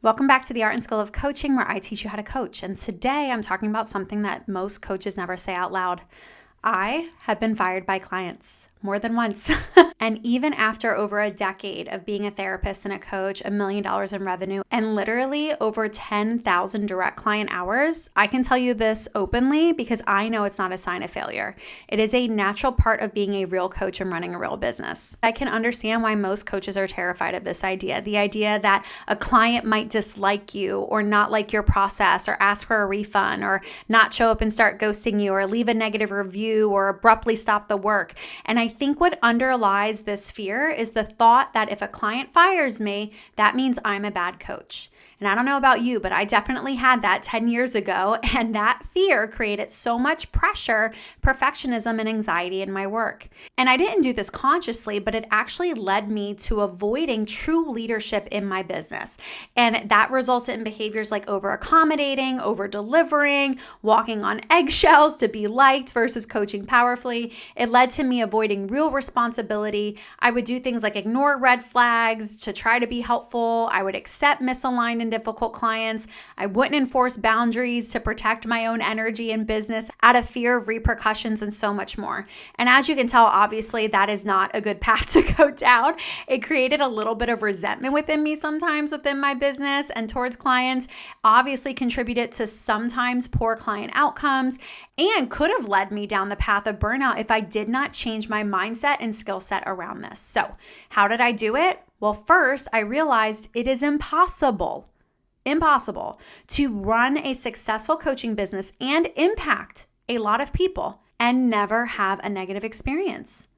Welcome back to the Art and Skill of Coaching, where I teach you how to coach. And today I'm talking about something that most coaches never say out loud. I have been fired by clients more than once. And even after over a decade of being a therapist and a coach, $1 million in revenue, and literally over 10,000 direct client hours, I can tell you this openly because I know it's not a sign of failure. It is a natural part of being a real coach and running a real business. I can understand why most coaches are terrified of this idea. The idea that a client might dislike you or not like your process or ask for a refund or not show up and start ghosting you or leave a negative review or abruptly stop the work. And I think what underlies this fear is the thought that if a client fires me, that means I'm a bad coach. And I don't know about you, but I definitely had that 10 years ago, and that fear created so much pressure, perfectionism, and anxiety in my work. And I didn't do this consciously, but it actually led me to avoiding true leadership in my business. And that resulted in behaviors like over-accommodating, over-delivering, walking on eggshells to be liked versus coaching powerfully. It led to me avoiding real responsibility. I would do things like ignore red flags to try to be helpful. I would accept misaligned and difficult clients. I wouldn't enforce boundaries to protect my own energy in business out of fear of repercussions and so much more. And as you can tell, obviously that is not a good path to go down. It created a little bit of resentment within me sometimes within my business and towards clients, obviously contributed to sometimes poor client outcomes, and could have led me down the path of burnout if I did not change my mindset and skill set around this. So how did I do it? Well, first, I realized it is impossible to run a successful coaching business and impact a lot of people and never have a negative experience.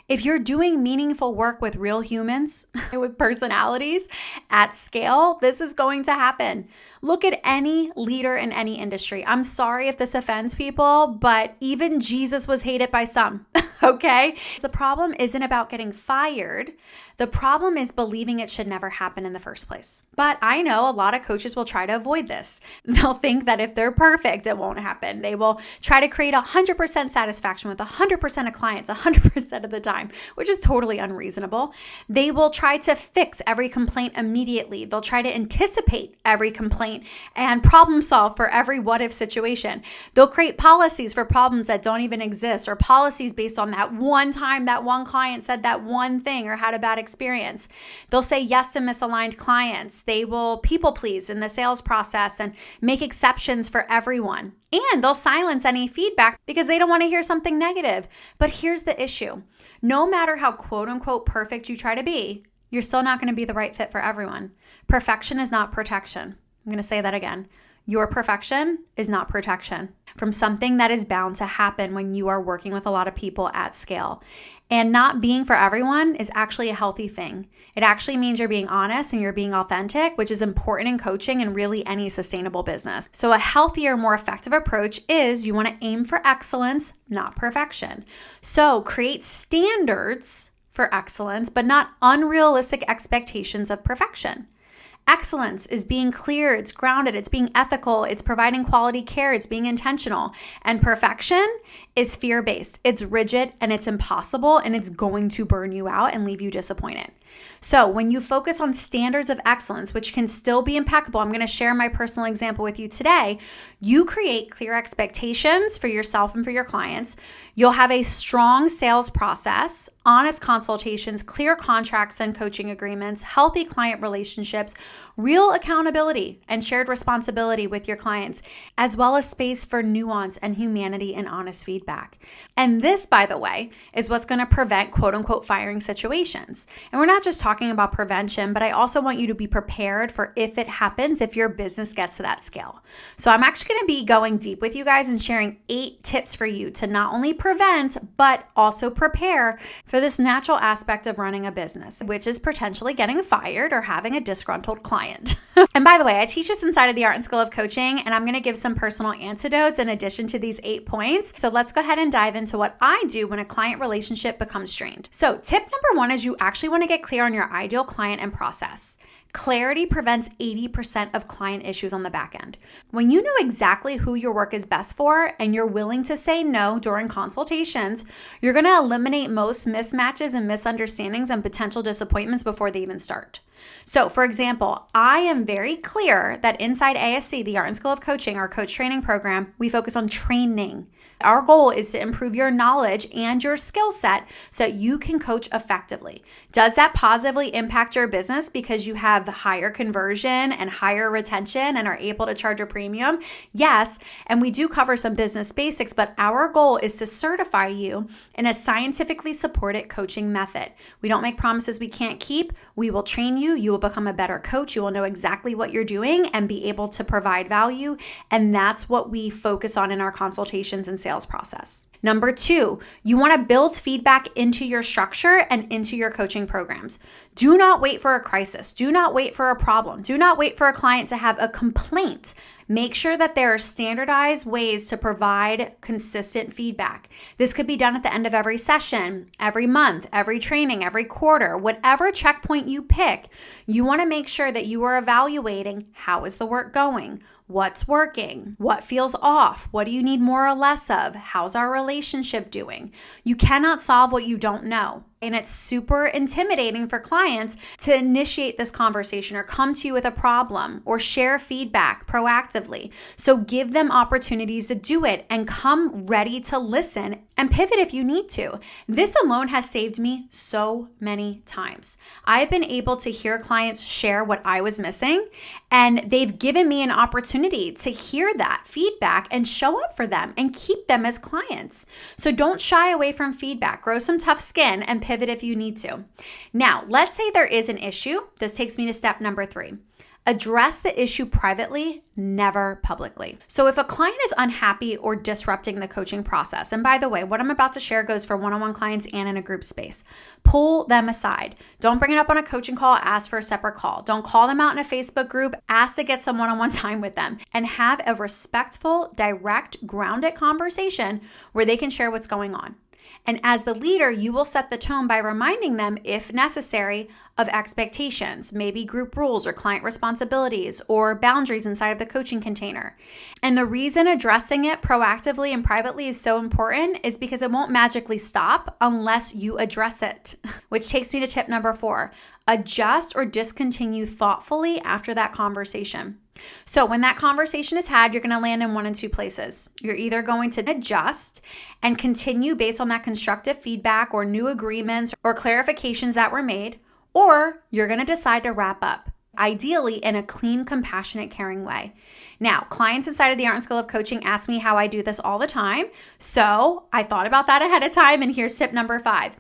If you're doing meaningful work with real humans, with personalities at scale, this is going to happen. Look at any leader in any industry. I'm sorry if this offends people, but even Jesus was hated by some, okay? The problem isn't about getting fired. The problem is believing it should never happen in the first place. But I know a lot of coaches will try to avoid this. They'll think that if they're perfect, it won't happen. They will try to create 100% satisfaction with 100% of clients 100% of the time, which is totally unreasonable. They will try to fix every complaint immediately. They'll try to anticipate every complaint and problem solve for every what if situation. They'll create policies for problems that don't even exist, or policies based on that one time that one client said that one thing or had a bad experience. They'll say yes to misaligned clients. They will people please in the sales process and make exceptions for everyone. And they'll silence any feedback because they don't want to hear something negative. But here's the issue. No matter how quote unquote perfect you try to be, you're still not going to be the right fit for everyone. Perfection is not protection. I'm going to say that again. Your perfection is not protection from something that is bound to happen when you are working with a lot of people at scale. And not being for everyone is actually a healthy thing. It actually means you're being honest and you're being authentic, which is important in coaching and really any sustainable business. So a healthier, more effective approach is you want to aim for excellence, not perfection. So create standards for excellence, but not unrealistic expectations of perfection. Excellence is being clear, it's grounded, it's being ethical, it's providing quality care, it's being intentional. And perfection is fear-based, it's rigid, and it's impossible, and it's going to burn you out and leave you disappointed. So when you focus on standards of excellence, which can still be impeccable, I'm going to share my personal example with you today. You create clear expectations for yourself and for your clients. You'll have a strong sales process, honest consultations, clear contracts and coaching agreements, healthy client relationships, real accountability and shared responsibility with your clients, as well as space for nuance and humanity and honest feedback. And this, by the way, is what's going to prevent quote unquote firing situations. And we're not just talking about prevention, but I also want you to be prepared for if it happens, if your business gets to that scale. So I'm actually going to be going deep with you guys and sharing 8 tips for you to not only prevent, but also prepare for this natural aspect of running a business, which is potentially getting fired or having a disgruntled client. And by the way, I teach this inside of the Art and Skill of Coaching, and I'm going to give some personal antidotes in addition to these 8 points. So let's go ahead and dive into what I do when a client relationship becomes strained. So tip number 1 is you actually want to get clear on your ideal client and process. Clarity prevents 80% of client issues on the back end. When you know exactly who your work is best for and you're willing to say no during consultations, you're going to eliminate most mismatches and misunderstandings and potential disappointments before they even start. So, for example, I am very clear that inside ASC, the Art and Skill of Coaching, our coach training program, we focus on training. Our goal is to improve your knowledge and your skill set so that you can coach effectively. Does that positively impact your business because you have higher conversion and higher retention and are able to charge a premium? Yes, and we do cover some business basics, but our goal is to certify you in a scientifically supported coaching method. We don't make promises we can't keep. We will train you. You will become a better coach. You will know exactly what you're doing and be able to provide value. And that's what we focus on in our consultations and sales process. Number 2, you want to build feedback into your structure and into your coaching programs. Do not wait for a crisis. Do not wait for a problem. Do not wait for a client to have a complaint. Make sure that there are standardized ways to provide consistent feedback. This could be done at the end of every session, every month, every training, every quarter, whatever checkpoint you pick. You want to make sure that you are evaluating how is the work going? What's working? What feels off? What do you need more or less of? How's our relationship doing? You cannot solve what you don't know. And it's super intimidating for clients to initiate this conversation or come to you with a problem or share feedback proactively. So give them opportunities to do it and come ready to listen and pivot if you need to. This alone has saved me so many times. I've been able to hear clients share what I was missing, and they've given me an opportunity to hear that feedback and show up for them and keep them as clients. So don't shy away from feedback. Grow some tough skin and pivot if you need to. Now, let's say there is an issue. This takes me to step number 3. Address the issue privately, never publicly. So if a client is unhappy or disrupting the coaching process, and by the way, what I'm about to share goes for one-on-one clients and in a group space, pull them aside. Don't bring it up on a coaching call, ask for a separate call. Don't call them out in a Facebook group, ask to get some one-on-one time with them, and have a respectful, direct, grounded conversation where they can share what's going on. And as the leader, you will set the tone by reminding them, if necessary, of expectations, maybe group rules or client responsibilities or boundaries inside of the coaching container. And the reason addressing it proactively and privately is so important is because it won't magically stop unless you address it, which takes me to tip number 4. Adjust or discontinue thoughtfully after that conversation. So when that conversation is had, you're going to land in one of 2 places. You're either going to adjust and continue based on that constructive feedback or new agreements or clarifications that were made, or you're going to decide to wrap up, ideally in a clean, compassionate, caring way. Now, clients inside of the Art and Skill of Coaching ask me how I do this all the time. So I thought about that ahead of time, and here's tip number 5.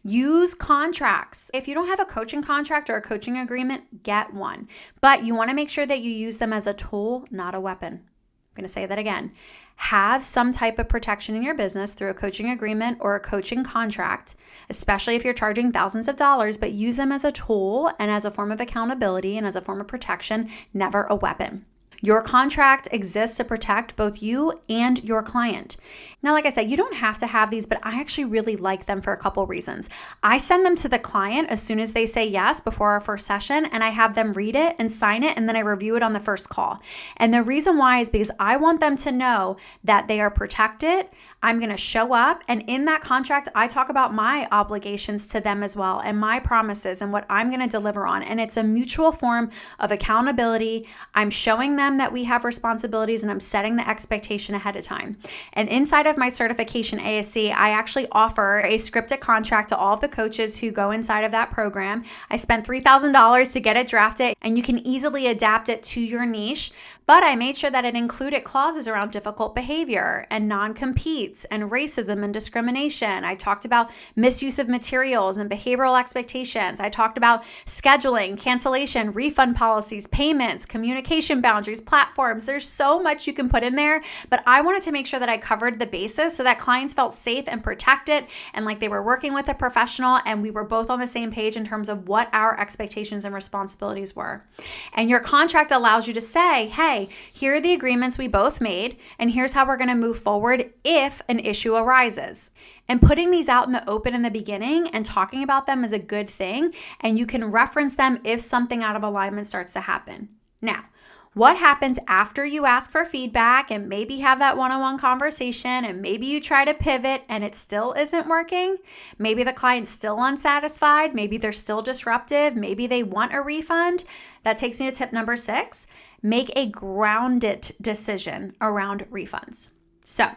Use contracts. If you don't have a coaching contract or a coaching agreement, get one. But you want to make sure that you use them as a tool, not a weapon. I'm going to say that again. Have some type of protection in your business through a coaching agreement or a coaching contract, especially if you're charging thousands of dollars, but use them as a tool and as a form of accountability and as a form of protection, never a weapon. Your contract exists to protect both you and your client. Now, like I said, you don't have to have these, but I actually really like them for a couple reasons. I send them to the client as soon as they say yes before our first session, and I have them read it and sign it, and then I review it on the first call. And the reason why is because I want them to know that they are protected. I'm going to show up, and in that contract, I talk about my obligations to them as well and my promises and what I'm going to deliver on. And it's a mutual form of accountability. I'm showing them that we have responsibilities, and I'm setting the expectation ahead of time. And inside of my certification ASC, I actually offer a scripted contract to all of the coaches who go inside of that program. I spent $3,000 to get it drafted, and you can easily adapt it to your niche. But I made sure that it included clauses around difficult behavior and non-competes and racism and discrimination. I talked about misuse of materials and behavioral expectations. I talked about scheduling, cancellation, refund policies, payments, communication boundaries, platforms. There's so much you can put in there, but I wanted to make sure that I covered the basis so that clients felt safe and protected and like they were working with a professional, and we were both on the same page in terms of what our expectations and responsibilities were. And your contract allows you to say, hey, here are the agreements we both made, and here's how we're going to move forward if an issue arises. And putting these out in the open in the beginning and talking about them is a good thing, and you can reference them if something out of alignment starts to happen. Now, What happens after you ask for feedback and maybe have that one-on-one conversation and maybe you try to pivot and it still isn't working? Maybe the client's still unsatisfied. Maybe they're still disruptive. Maybe they want a refund. That takes me to tip number 6. Make a grounded decision around refunds. So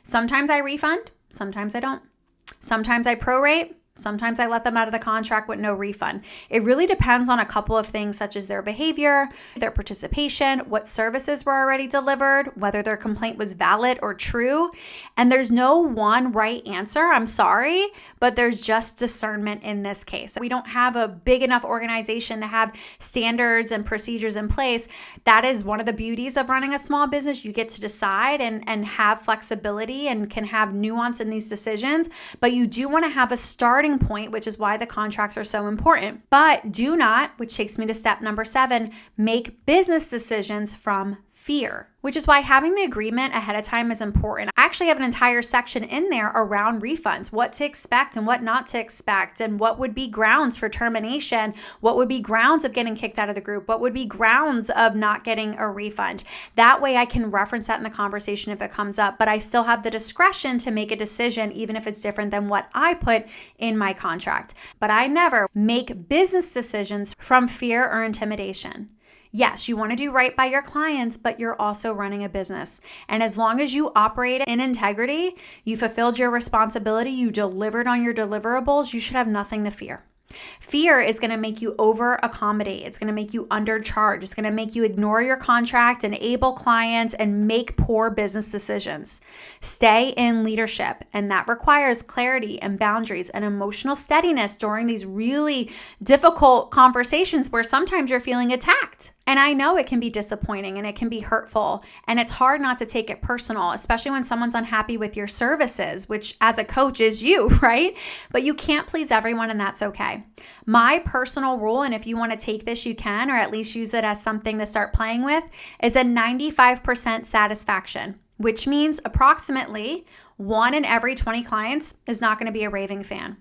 sometimes I refund, sometimes I don't. Sometimes I prorate. Sometimes I let them out of the contract with no refund. It really depends on a couple of things such as their behavior, their participation, what services were already delivered, whether their complaint was valid or true. And there's no one right answer, I'm sorry, but there's just discernment in this case. We don't have a big enough organization to have standards and procedures in place. That is one of the beauties of running a small business. You get to decide and have flexibility and can have nuance in these decisions, but you do want to have a starting point, which is why the contracts are so important. But do not, which takes me to step number 7, make business decisions from fear, which is why having the agreement ahead of time is important. I actually have an entire section in there around refunds, what to expect and what not to expect, and what would be grounds for termination, what would be grounds of getting kicked out of the group, what would be grounds of not getting a refund. That way I can reference that in the conversation if it comes up, but I still have the discretion to make a decision even if it's different than what I put in my contract. But I never make business decisions from fear or intimidation. Yes, you want to do right by your clients, but you're also running a business. And as long as you operate in integrity, you fulfilled your responsibility, you delivered on your deliverables, you should have nothing to fear. Fear is going to make you over accommodate. It's going to make you undercharge. It's going to make you ignore your contract, enable clients, and make poor business decisions. Stay in leadership, and that requires clarity and boundaries and emotional steadiness during these really difficult conversations where sometimes you're feeling attacked. And I know it can be disappointing and it can be hurtful, and it's hard not to take it personal, especially when someone's unhappy with your services, which as a coach is you, right? But you can't please everyone, and that's okay. My personal rule, and if you want to take this, you can, or at least use it as something to start playing with, is a 95% satisfaction, which means approximately 1 in every 20 clients is not going to be a raving fan.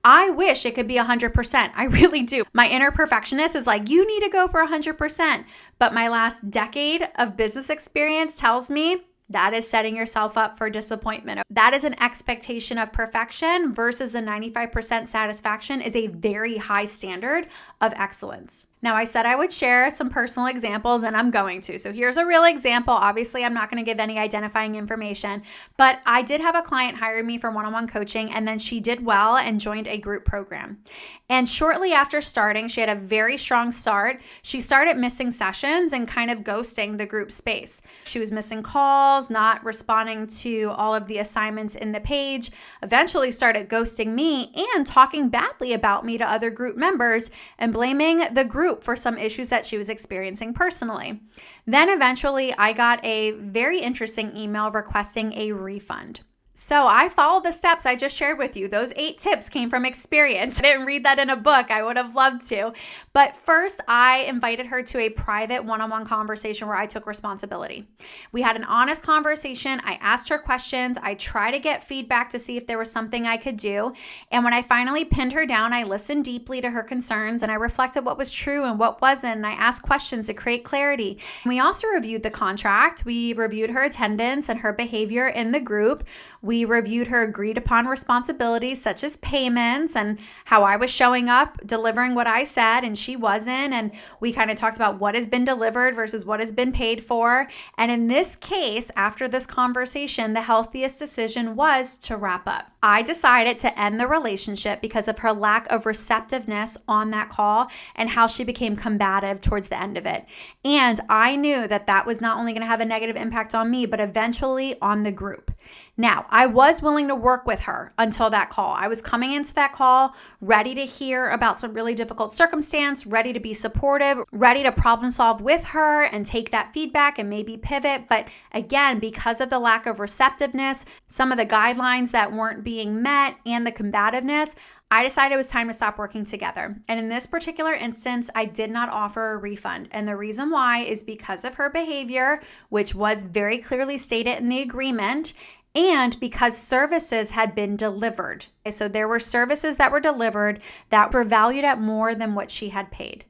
I wish it could be 100%. I really do. My inner perfectionist is like, you need to go for 100%. But my last decade of business experience tells me that is setting yourself up for disappointment. That is an expectation of perfection versus the 95% satisfaction is a very high standard of excellence. Now, I said I would share some personal examples, and I'm going to. So here's a real example. Obviously, I'm not going to give any identifying information, but I did have a client hire me for one-on-one coaching, and then she did well and joined a group program. And shortly after starting, she had a very strong start. She started missing sessions and kind of ghosting the group space. She was missing calls, not responding to all of the assignments in the page, eventually started ghosting me and talking badly about me to other group members and blaming the group for some issues that she was experiencing personally. Then eventually I got a very interesting email requesting a refund. So I followed the steps I just shared with you. Those 8 tips came from experience. I didn't read that in a book. I would have loved to. But first, I invited her to a private one-on-one conversation where I took responsibility. We had an honest conversation. I asked her questions. I tried to get feedback to see if there was something I could do. And when I finally pinned her down, I listened deeply to her concerns and I reflected what was true and what wasn't. And I asked questions to create clarity. And we also reviewed the contract. We reviewed her attendance and her behavior in the group. We reviewed her agreed upon responsibilities such as payments and how I was showing up, delivering what I said and she wasn't. And we kind of talked about what has been delivered versus what has been paid for. And in this case, after this conversation, the healthiest decision was to wrap up. I decided to end the relationship because of her lack of receptiveness on that call and how she became combative towards the end of it. And I knew that that was not only going to have a negative impact on me, but eventually on the group. Now, I was willing to work with her until that call. I was coming into that call ready to hear about some really difficult circumstance, ready to be supportive, ready to problem solve with her and take that feedback and maybe pivot. But again, because of the lack of receptiveness, some of the guidelines that weren't being met and the combativeness, I decided it was time to stop working together. And in this particular instance, I did not offer a refund. And the reason why is because of her behavior, which was very clearly stated in the agreement, and because services had been delivered. So there were services that were delivered that were valued at more than what she had paid.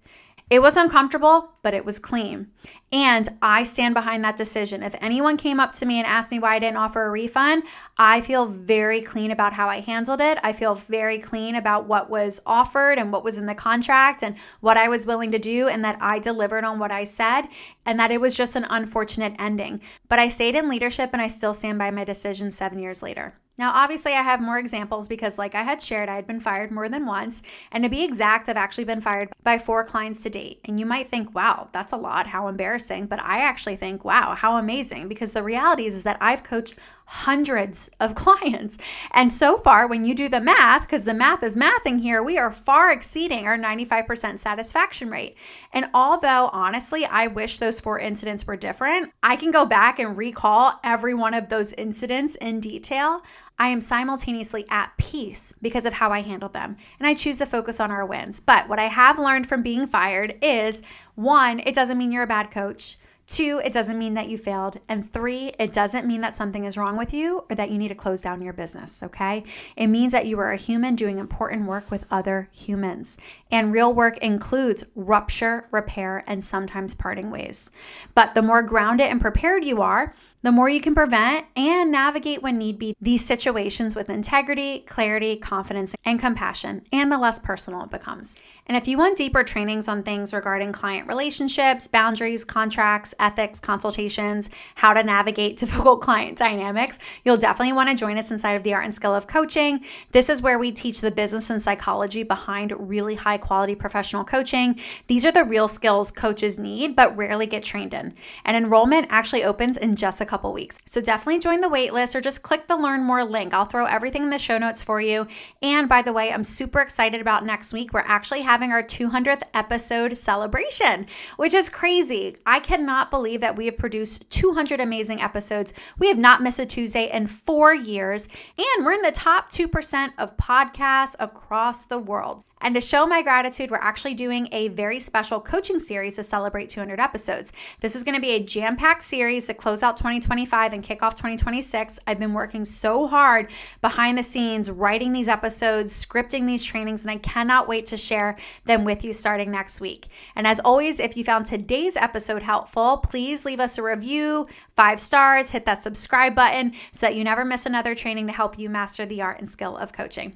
It was uncomfortable, but it was clean. And I stand behind that decision. If anyone came up to me and asked me why I didn't offer a refund, I feel very clean about how I handled it. I feel very clean about what was offered and what was in the contract and what I was willing to do, and that I delivered on what I said, and that it was just an unfortunate ending. But I stayed in leadership and I still stand by my decision 7 years later. Now, obviously, I have more examples because, like I had shared, I had been fired more than once. And to be exact, I've actually been fired by 4 clients to date. And you might think, wow, that's a lot. How embarrassing. But I actually think, wow, how amazing. Because the reality is that I've coached hundreds of clients. And so far, when you do the math, because the math is mathing here, we are far exceeding our 95% satisfaction rate. And although, honestly, I wish those 4 incidents were different, I can go back and recall every one of those incidents in detail. I am simultaneously at peace because of how I handled them. And I choose to focus on our wins. But what I have learned from being fired is, 1, it doesn't mean you're a bad coach. 2, it doesn't mean that you failed. And 3, it doesn't mean that something is wrong with you or that you need to close down your business, okay? It means that you are a human doing important work with other humans. And real work includes rupture, repair, and sometimes parting ways. But the more grounded and prepared you are, the more you can prevent and navigate when need be these situations with integrity, clarity, confidence, and compassion, and the less personal it becomes. And if you want deeper trainings on things regarding client relationships, boundaries, contracts, ethics, consultations, how to navigate difficult client dynamics, you'll definitely want to join us inside of the Art and Skill of Coaching. This is where we teach the business and psychology behind really high quality professional coaching. These are the real skills coaches need, but rarely get trained in. And enrollment actually opens in just a couple weeks. So definitely join the waitlist or just click the Learn More link. I'll throw everything in the show notes for you. And by the way, I'm super excited about next week. We're actually having our 200th episode celebration, which is crazy. I cannot believe that we have produced 200 amazing episodes. We have not missed a Tuesday in 4 years, and we're in the top 2% of podcasts across the world. And to show my gratitude, we're actually doing a very special coaching series to celebrate 200 episodes. This is going to be a jam-packed series to close out 2025 and kick off 2026. I've been working so hard behind the scenes, writing these episodes, scripting these trainings, and I cannot wait to share them with you starting next week. And as always, if you found today's episode helpful, please leave us a review, 5 stars, hit that subscribe button so that you never miss another training to help you master the art and skill of coaching.